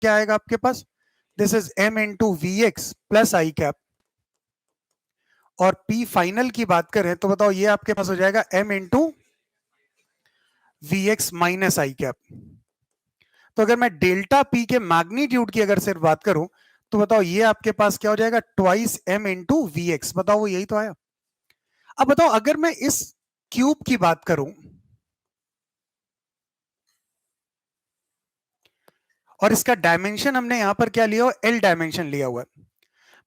क्या आएगा आपके पास, this is m into V X plus I cap, और P फाइनल की बात करें तो बताओ ये आपके पास हो जाएगा m into V X minus i cap. तो अगर मैं डेल्टा P के मैग्नीट्यूड की अगर सिर्फ बात करूं तो बताओ ये आपके पास क्या हो जाएगा, twice m into V X. बताओ वो यही तो आया। अब बताओ अगर मैं इस क्यूब की बात करूं और इसका डायमेंशन हमने यहां पर क्या लिया हुआ, एल डायमेंशन लिया हुआ है।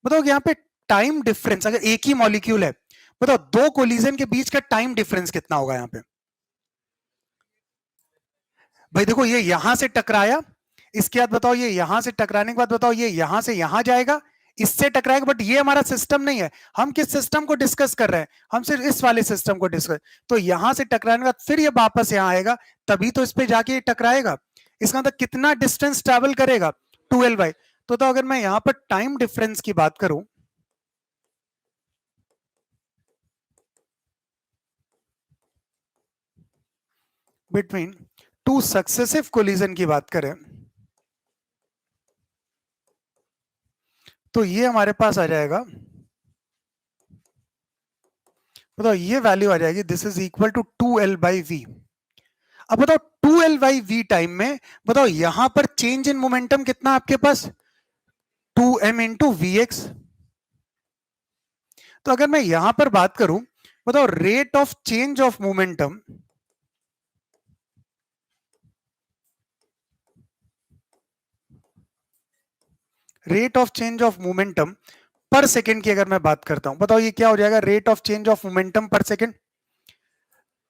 बताओ यहाँ पे टाइम डिफरेंस, अगर एक ही मॉलिक्यूल है, बताओ दो कोलिजन के बीच का टाइम डिफरेंस कितना होगा यहाँ पे। भाई देखो ये यहां से टकराया, इसके बाद बताओ ये यहां से टकराने के बाद बताओ ये यहां से यहां जाएगा, इससे टकराएगा, बट ये हमारा सिस्टम नहीं है। हम किस सिस्टम को डिस्कस कर रहे हैं, हम सिर्फ इस वाले सिस्टम को डिस्कस। तो यहां से टकराने के बाद फिर ये वापस यहां आएगा, तभी तो इस पे जाके ये टकराएगा। इसका मतलब कितना डिस्टेंस ट्रेवल करेगा, 12 तो अगर मैं यहां पर टाइम डिफरेंस की बात करूं, बिटवीन टू सक्सेसिव कोलिजन की बात करें तो ये हमारे पास आ जाएगा, बताओ ये वैल्यू आ जाएगी, this is equal to 2L/v। अब बताओ 2L/v टाइम में बताओ यहां पर चेंज इन मोमेंटम कितना आपके पास, 2m इंटू वी एक्स। तो अगर मैं यहां पर बात करूं, बताओ rate of change of momentum, rate of change of momentum per second की अगर मैं बात करता हूं, बताओ ये क्या हो जाएगा, rate of change of momentum per second.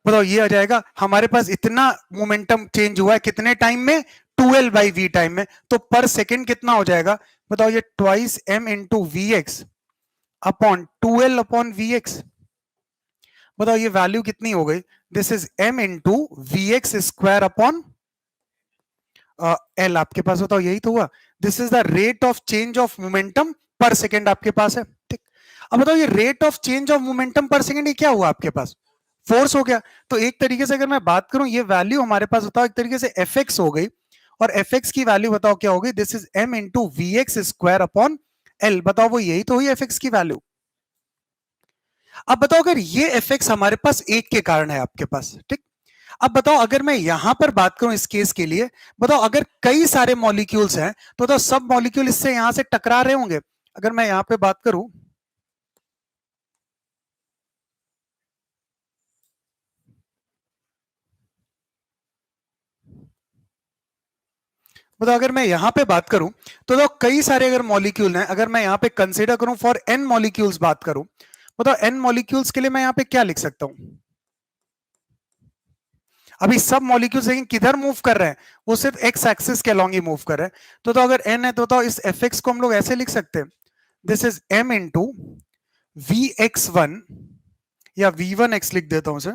बताओ ये आ जाएगा हमारे पास इतना मोमेंटम चेंज हुआ है कितने टाइम में, 2L/v टाइम में, तो पर सेकेंड कितना हो जाएगा, बताओ ये twice m into V X upon 2L upon V X. बताओ ये वैल्यू कितनी हो गई, this is m into V X square upon L आपके पास। बताओ यही तो हुआ, this is the rate of change of momentum per second आपके पास है। ठीक, अब बताओ ये rate of change of momentum per second ये क्या हुआ आपके पास, फोर्स हो गया। तो एक तरीके से अगर मैं बात करूं ये वैल्यू हमारे पास बताओ एक तरीके से एफ एक्स हो गई, और एफ एक्स की वैल्यू बताओ क्या हो गई, this is m into V X square upon L. बताओ वो यही तो हुई एफ एक्स की वैल्यू। अब बताओ अगर ये एफ एक्स हमारे पास एक के कारण है आपके पास, ठीक, अब बताओ अगर मैं यहां पर बात करूं इस केस के लिए, बताओ अगर कई सारे मॉलिक्यूल्स हैं तो बताओ सब मॉलिक्यूल इससे यहां से टकरा रहे होंगे। अगर मैं यहां पे बात करूं, बताओ अगर मैं यहां पे बात करूं तो बताओ कई सारे अगर मॉलिक्यूल हैं, अगर मैं यहां पे कंसीडर करूं फॉर n मॉलिक्यूल्स बात करूं, बताओ n मॉलिक्यूल्स के लिए मैं यहां पे क्या लिख सकता हूं। अभी सब मॉलिक्यूल्स लेकिन किधर मूव कर रहे हैं, वो सिर्फ एक्स एक्सिस के अलॉन्ग ही मूव कर रहे हैं। तो अगर n है तो इस एफ एक्स को हम लोग ऐसे लिख सकते हैं, this is m into V X one, या v1x लिख देता हूं उसे,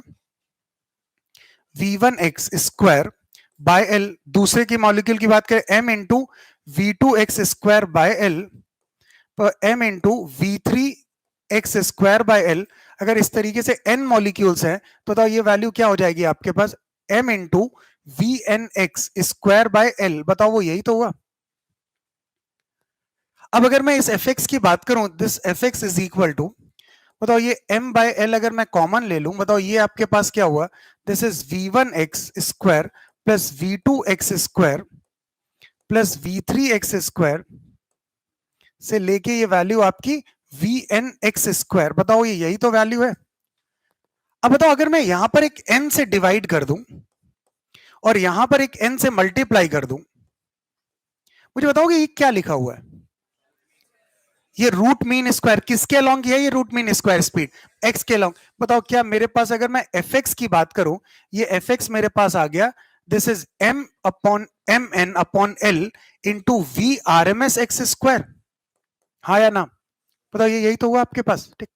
v1x स्क्वायर बाय एल। दूसरे की मॉलिक्यूल की बात करें m into v2x square by L, तो m into v3x square by L. अगर इस तरीके से n मॉलिक्यूल्स हैं तो ये वैल्यू क्या हो जाएगी आपके पास, m into V N X square by L. बताओ वो यही तो हुआ। अब अगर मैं इस एफ एक्स की बात करूं, this F X is equal to, बताओ ये m बाय एल अगर मैं कॉमन ले लूं, बताओ ये आपके पास क्या हुआ, this is v1x square plus v2x square plus v3x square से लेके ये वैल्यू आपकी vnx स्क्वायर। बताओ ये यही तो वैल्यू है। अब बताओ अगर मैं यहां पर एक n से डिवाइड कर दूं और यहां पर एक n से मल्टीप्लाई कर दूं, मुझे बताओगे ये क्या लिखा हुआ है, ये रूट मीन स्क्वायर किसके अलॉन्ग है, ये root mean square speed X के अलॉन्ग। बताओ क्या मेरे पास अगर मैं एफ एक्स की बात करूं, ये एफ एक्स मेरे पास आ गया, this is m upon M N upon L into V R M S X square, हाँ या ना। बताओ ये यही तो हुआ आपके पास। ठीक,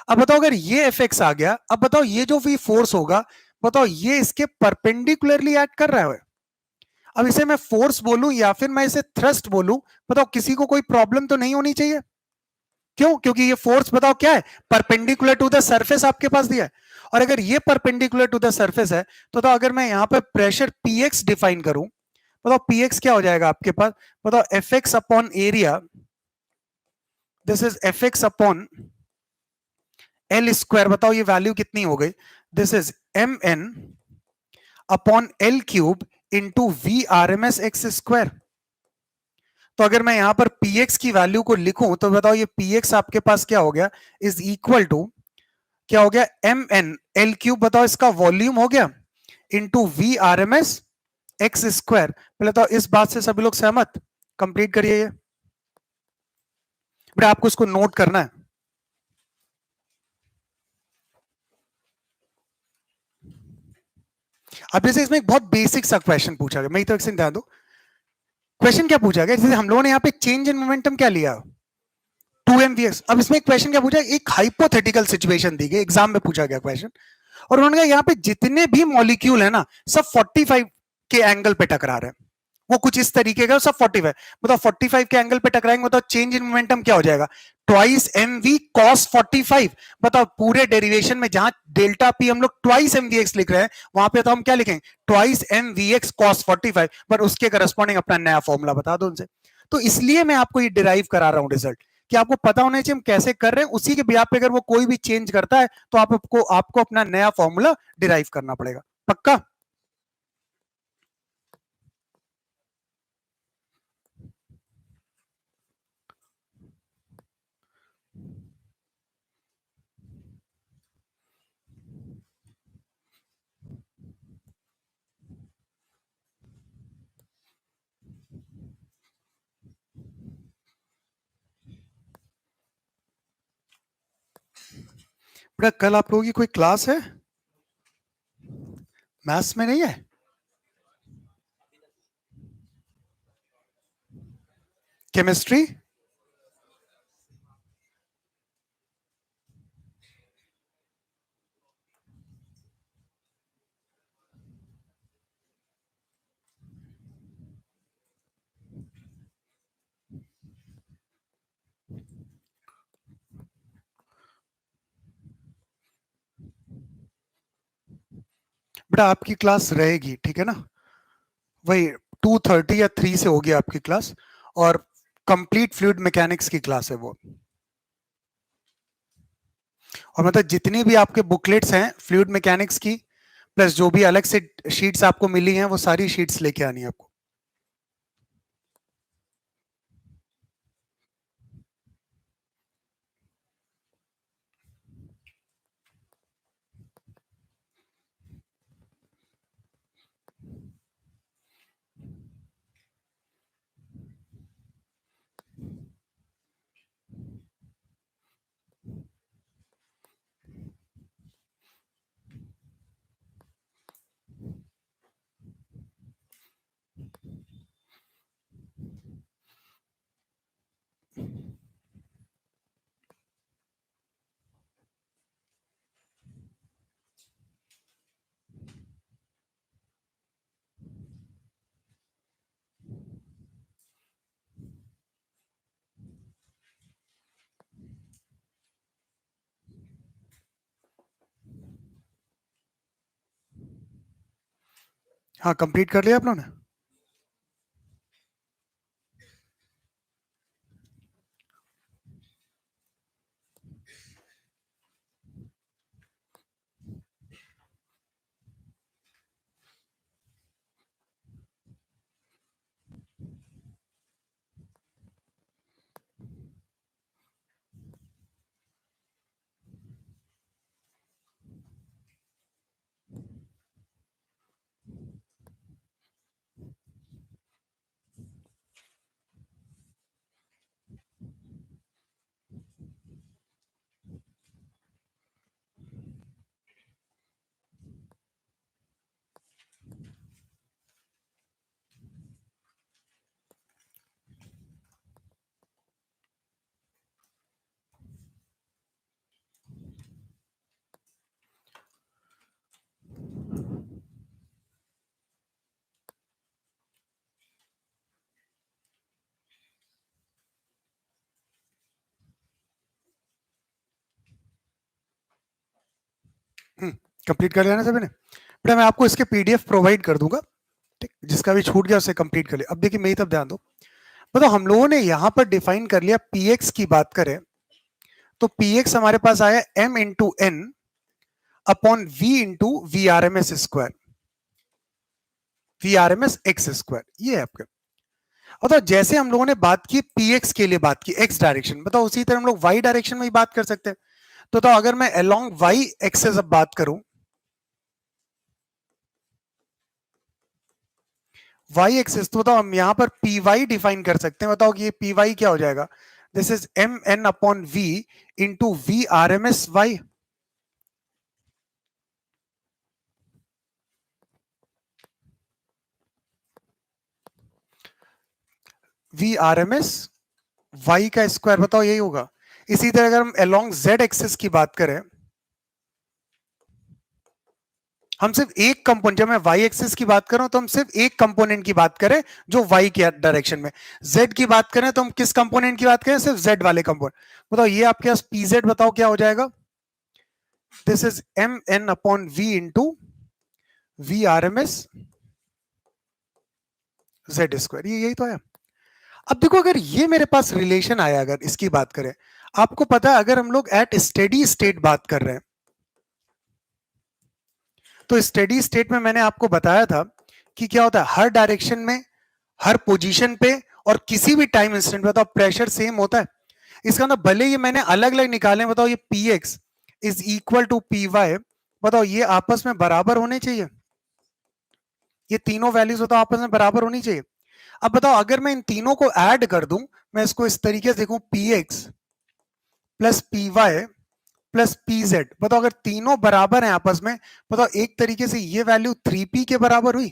अब बताओ अगर ये एफ एक्स आ गया, अब बताओ ये जो भी फोर्स होगा, बताओ ये इसके परपेंडिकुलरली एक्ट कर रहा है। अब इसे मैं फोर्स बोलूं या फिर मैं इसे थ्रस्ट बोलूं, बताओ किसी को कोई प्रॉब्लम तो नहीं होनी चाहिए। क्यों, क्योंकि ये फोर्स बताओ क्या है, परपेंडिकुलर टू द सरफेस आपके पास दिया है। और अगर ये परपेंडिकुलर टू द सरफेस है तो अगर मैं यहां पर प्रेशर px डिफाइन करूं, बताओ पी एक्स क्या हो जाएगा आपके पास, बताओ F X upon area, this is F X upon L square, बताओ ये वैल्यू कितनी हो गई, this is M N upon L cube into V R M S X square. तो अगर मैं यहां पर पी एक्स की वैल्यू को लिखूं तो बताओ ये पी एक्स आपके पास क्या हो गया, इज इक्वल टू क्या हो गया, एम एन एल क्यूब, बताओ इसका वॉल्यूम हो गया into V R M S X square. पहले तो इस बात से सभी लोग सहमत, कंप्लीट करिए ये, बेटा आपको इसको नोट करना है। अब जैसे इसमें एक बहुत बेसिक सा क्वेश्चन पूछा गया, मैं तो एक ध्यान दो, क्वेश्चन क्या पूछा गया, जैसे हम लोगों ने यहाँ पे चेंज इन मोमेंटम क्या लिया, 2mvx। अब इसमें क्वेश्चन क्या पूछा, एक हाइपोथेटिकल सिचुएशन दी गई, एग्जाम में पूछा गया क्वेश्चन, और उन्होंने कहा यहाँ पे जितने भी मॉलिक्यूल है ना सब 45 के एंगल पे टकरा रहे हैं, वो कुछ इस तरीके का, सब 45, बताओ 45 के एंगल पे टकराएंगे, बताओ चेंज इन मोमेंटम क्या हो जाएगा, ट्वाइस एम वी कॉस 45। बताओ पूरे डेरिवेशन में जहां डेल्टा पी हम लोग ट्वाइस एम वी एक्स लिख रहे हैं, वहां पे तो हम क्या लिखेंगे, twice M V X cos 45, but उसके करस्पॉन्डिंग अपना नया फॉर्मूला बता दो उनसे। तो इसलिए मैं आपको ये डिराइव करा रहा हूं रिजल्ट, कि आपको पता होना चाहिए हम कैसे कर रहे हैं, उसी के बिहाफ पे अगर वो कोई भी चेंज करता है तो आपको अपना नया फॉर्मूला डिराइव करना पड़ेगा, पक्का। बेटा कल आप लोगों की कोई क्लास है, मैथ्स में नहीं है, केमिस्ट्री, बेटा आपकी क्लास रहेगी, ठीक है ना, वही 2:30 या 3 से होगी आपकी क्लास, और कंप्लीट फ्लूइड मैकेनिक्स की क्लास है वो। और मतलब जितनी भी आपके बुकलेट्स हैं फ्लूइड मैकेनिक्स की, प्लस जो भी अलग से शीट्स आपको मिली हैं, वो सारी शीट्स लेके आनी है आपको। हाँ कंप्लीट कर लिया आप लोगों ने। कंप्लीट कर लिया ना सभी ने, बेटा मैं आपको इसके पीडीएफ प्रोवाइड कर दूंगा, ठीक, जिसका भी छूट गया उसे कंप्लीट कर लिया। अब देखिए मेरी तरफ ध्यान दो, मतलब हम लोगों ने यहां पर डिफाइन कर लिया px की बात करें तो px हमारे पास आया m into N upon v into V R M S square, V R M S X square, ये है आपका। और तो जैसे हम लोगों ने बात की px के लिए बात की x डायरेक्शन, बताओ उसी तरह हम लोग y डायरेक्शन में ही बात कर सकते हैं। तो अगर मैं अलोंग y एक्सेस अब बात करूं, y एक्सेस, तो बताओ हम यहां पर py डिफाइन कर सकते हैं। बताओ कि ये py क्या हो जाएगा, this is M N upon V into V R M S Y. V R M S Y का स्क्वायर, बताओ यही होगा। इसी तरह अगर हम अलोंग z एक्सेस की बात करें, हम सिर्फ एक कंपोनेंट, जब मैं y एक्सिस की बात कर रहा हूं तो हम सिर्फ एक कंपोनेंट की बात करें जो y के डायरेक्शन में, z की बात करें तो हम किस कंपोनेंट की बात करें, सिर्फ z वाले कंपोनेंट। बताओ ये आपके पास pz, बताओ क्या हो जाएगा, this is M N upon V into V R M S Z square, ये यही तो है। अब देखो अगर ये मेरे पास रिलेशन आया, अगर इसकी बात करें, आपको पता है अगर हम लोग एट स्टेडी स्टेट बात कर रहे हैं, तो स्टेडी स्टेट में मैंने आपको बताया था कि क्या होता है, हर डायरेक्शन में, हर पोजीशन पे और किसी भी टाइम इंस्टेंट पे, बताओ प्रेशर सेम होता है। इसका मतलब भले ये मैंने अलग अलग निकाले, बताओ ये P X is equal to P Y, बताओ ये आपस में बराबर होने चाहिए, ये तीनों वैल्यूज बताओ आपस में बराबर होनी चाहिए। अब बताओ अगर मैं इन तीनों को ऐड कर दूं, मैं इसको इस तरीके से देखूं, P X plus P Y plus P Z, बताओ अगर तीनों बराबर हैं आपस में, बताओ एक तरीके से ये वैल्यू 3p के बराबर हुई।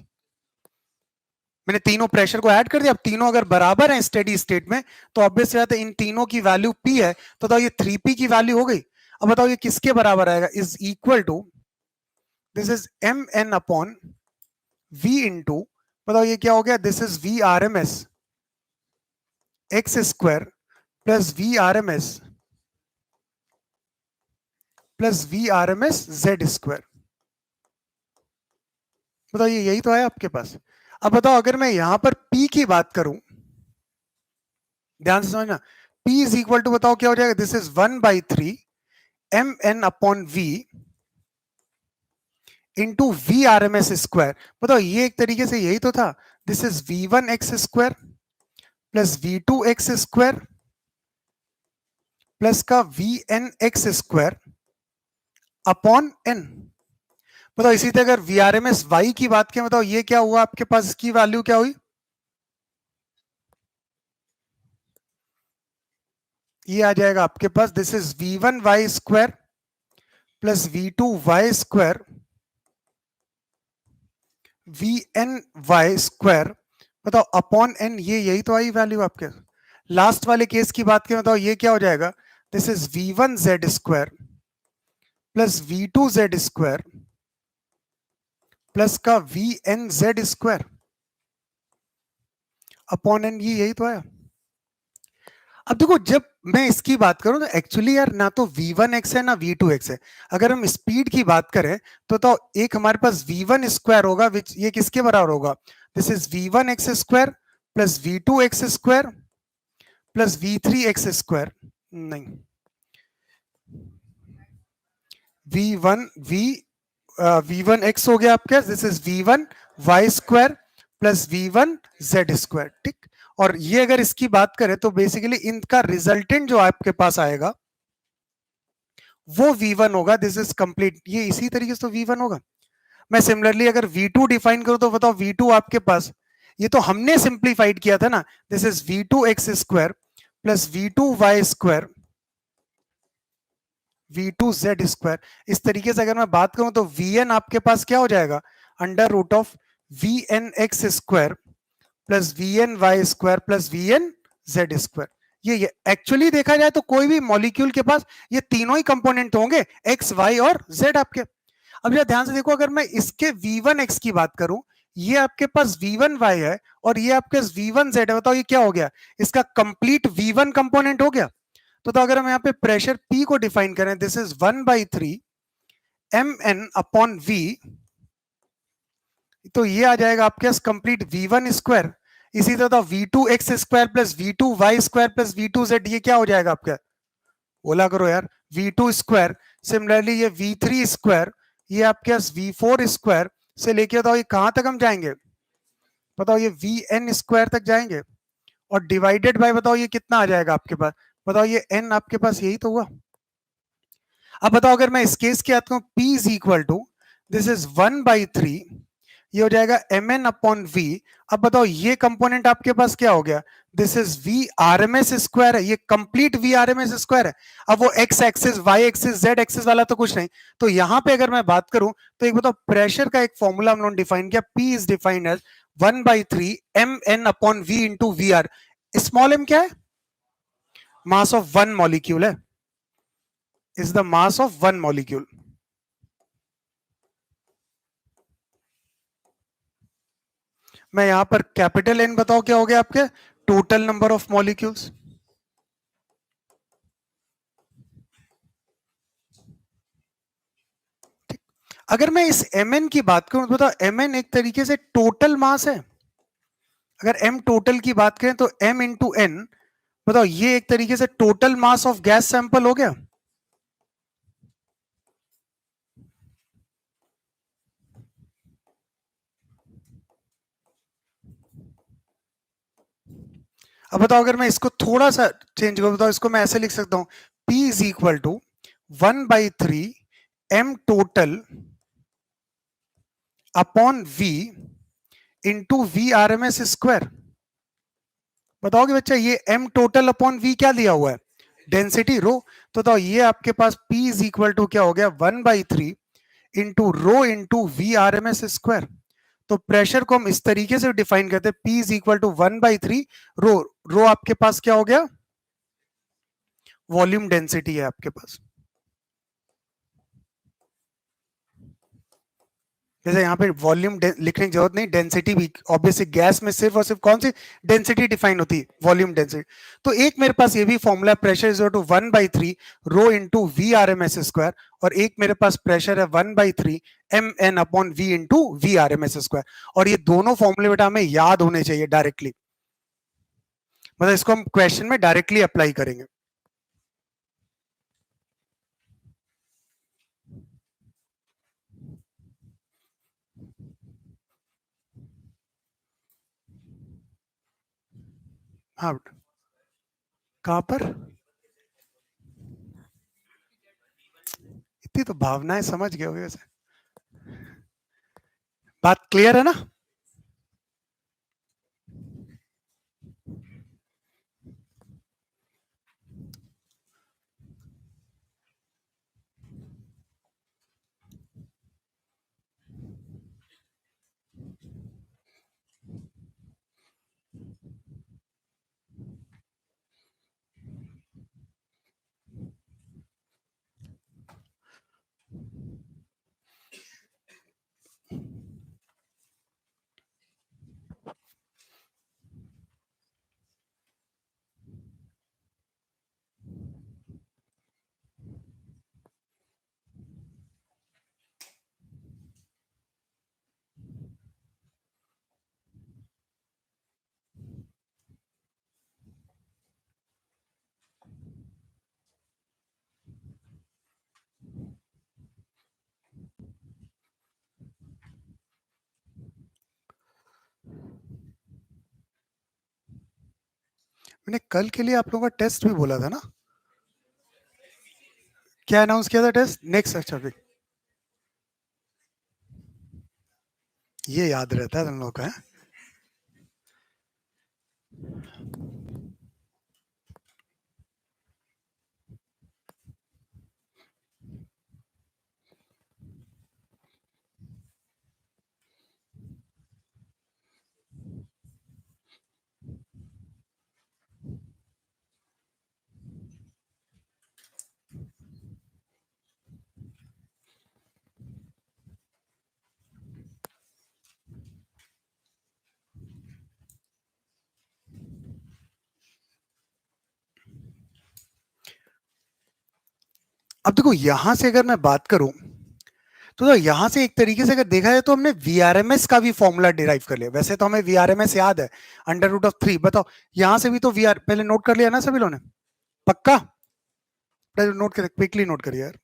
मैंने तीनों प्रेशर को ऐड कर दिया, अब तीनों अगर बराबर हैं स्टेडी स्टेट में, तो ऑब्वियस बात है इन तीनों की वैल्यू p है, तो बताओ ये 3p की वैल्यू हो गई। अब बताओ ये किसके बराबर आएगा, is equal to, this is M N upon v into, बताओ ये क्या हो गया, this is V R M S X square plus V R M S Z square. बताओ ये यही तो है आपके पास। अब बताओ अगर मैं यहां पर p की बात करूं, ध्यान से समझना, p इज इक्वल टू, बताओ क्या हो जाएगा, this is 1/3 M N upon V into V R M S square. बताओ ये एक तरीके से यही तो था, this is v1 x square plus v2 x square plus का vn x square upon n। बताओ इसी तरह अगर V R M S Y की बात करें, बताओ ये क्या हुआ आपके पास, इसकी वैल्यू क्या हुई, ये आ जाएगा आपके पास, this is v1 y square plus v2 y square vn y square, बताओ अपॉन n, ये यही तो आई वैल्यू आपके। लास्ट वाले केस की बात करें, बताओ ये क्या हो जाएगा, this is v1 z square plus v2 z square plus का vn z square upon n, ये यही तो है। अब देखो जब मैं इसकी बात करूं तो एक्चुअली यार ना तो v1 x है ना v2 x है। अगर हम स्पीड की बात करें तो एक हमारे पास v1 स्क्वायर होगा, विच ये किसके बराबर होगा, this is v1 x square plus v2 x square plus v3 x square, नहीं, v1 v1 x हो गया आपके, this is v1 y square plus v1 z square, ठीक। और ये अगर इसकी बात करें तो बेसिकली इनका रिजल्टेंट जो आपके पास आएगा वो v1 होगा, दिस इज कंप्लीट, ये इसी तरीके से तो v1 होगा। मैं सिमिलरली अगर v2 डिफाइन करूं तो बताओ v2 आपके पास, ये तो हमने सिंप्लीफाइड किया था ना, this is v2 x square plus v2 y square v2 z square. इस तरीके से अगर मैं बात करूं तो vn आपके पास क्या हो जाएगा, under root of vn x square plus vn y square plus vn z square. ये एक्चुअली देखा जाए तो कोई भी मॉलिक्यूल के पास ये तीनों ही कंपोनेंट होंगे, x y और z आपके। अब यह ध्यान से देखो, अगर मैं इसके v1 x की बात करूं, ये आपके पास v1 y है और ये आपके पास v1 z है, बताओ ये क्या हो गया, इसका कंप्लीट v1 कंपोनेंट हो गया। तो अगर हम यहाँ पे प्रेशर P को डिफाइन करें, this is 1/3 mn upon v तो ये आ जाएगा आपके पास कंप्लीट v1 स्क्वायर, इसी तरह v2x square plus v2y square plus v2z, ये क्या हो जाएगा आपका, बोला करो यार, v2 स्क्वायर। सिमिलरली ये v3 स्क्वायर, ये आपके पास v4 स्क्वायर से लेके बताओ ये कहां तक हम जाएंगे, बताओ ये vn स्क्वायर तक जाएंगे, और डिवाइडेड बाय बताओ ये कितना आ जाएगा आपके पास, बताओ ये n आपके पास यही तो हुआ। अब बताओ अगर मैं इस केस की बात करूं, p is equal to this is 1/3, ये हो जाएगा mn अपॉन v। अब बताओ ये कंपोनेंट आपके पास क्या हो गया, this is v RMS square है, ये कंप्लीट v RMS स्क्वायर है। अब वो x axis, y axis, z axis वाला तो कुछ नहीं। तो यहां पे अगर मैं बात करूं तो एक बताओ प्रेशर का एक फॉर्मूला हम लोगों ने डिफाइन किया, p is defined as 1/3 mn upon v into vr। Small m क्या है, मास ऑफ वन मॉलिक्यूल है, is the mass of one molecule. मैं यहां पर कैपिटल एन बताओ क्या हो गया आपके, टोटल नंबर ऑफ मॉलिक्यूल्स। अगर मैं इस mn की बात करूं तो बताओ mn एक तरीके से टोटल मास है। अगर m टोटल की बात करें तो m इंटू n, बताओ ये एक तरीके से total mass of gas sample हो गया। अब बताओ अगर मैं इसको थोड़ा सा चेंज करूं, बताओ इसको मैं ऐसे लिख सकता हूं, p is equal to 1/3 m total upon v into v RMS square. बताओगे बच्चा ये m टोटल अपॉन v क्या दिया हुआ है, डेंसिटी रो। तो बताओ ये आपके पास p इज इक्वल टू क्या हो गया, 1/3 into rho into v RMS square. तो प्रेशर को हम इस तरीके से डिफाइन करते हैं, P is equal to 1/3 rho, rho आपके पास क्या हो गया, वॉल्यूम डेंसिटी है आपके पास। जैसे यहाँ पे वॉल्यूम लिखने की जरूरत नहीं, डेंसिटी भी ऑब्वियसली गैस में सिर्फ और सिर्फ कौन सी डेंसिटी डिफाइन होती है, वॉल्यूम डेंसिटी। तो एक मेरे पास ये भी formula, pressure is to 1/3 rho into v RMS square, और एक मेरे पास प्रेशर है 1/3 mn upon v into v RMS square. और ये दोनों फॉर्मूले बेटा हमें याद होने चाहिए डायरेक्टली, मतलब इसको हम क्वेश्चन में डायरेक्टली अप्लाई करेंगे। हाँ, कहां पर, इतनी तो भावनाएं समझ गए होगे वैसे, बात क्लियर है ना। मैंने कल के लिए आप लोगों का टेस्ट भी बोला था ना, क्या अनाउंस किया था टेस्ट नेक्स्ट, अच्छा फिर ये याद रहता है तुम लोग का, है? अब देखो यहां से अगर मैं बात करूं तो यहां से एक तरीके से अगर देखा जाए तो हमने वीआरएमएस का भी फॉर्मूला डिराइव कर लिया। वैसे तो हमें वीआरएमएस याद है, अंडर रूट ऑफ 3। बताओ यहां से भी तो वीआर पहले नोट कर लिया ना सभी लोगों ने? पक्का? नोट कर, क्विकली नोट करिए यार।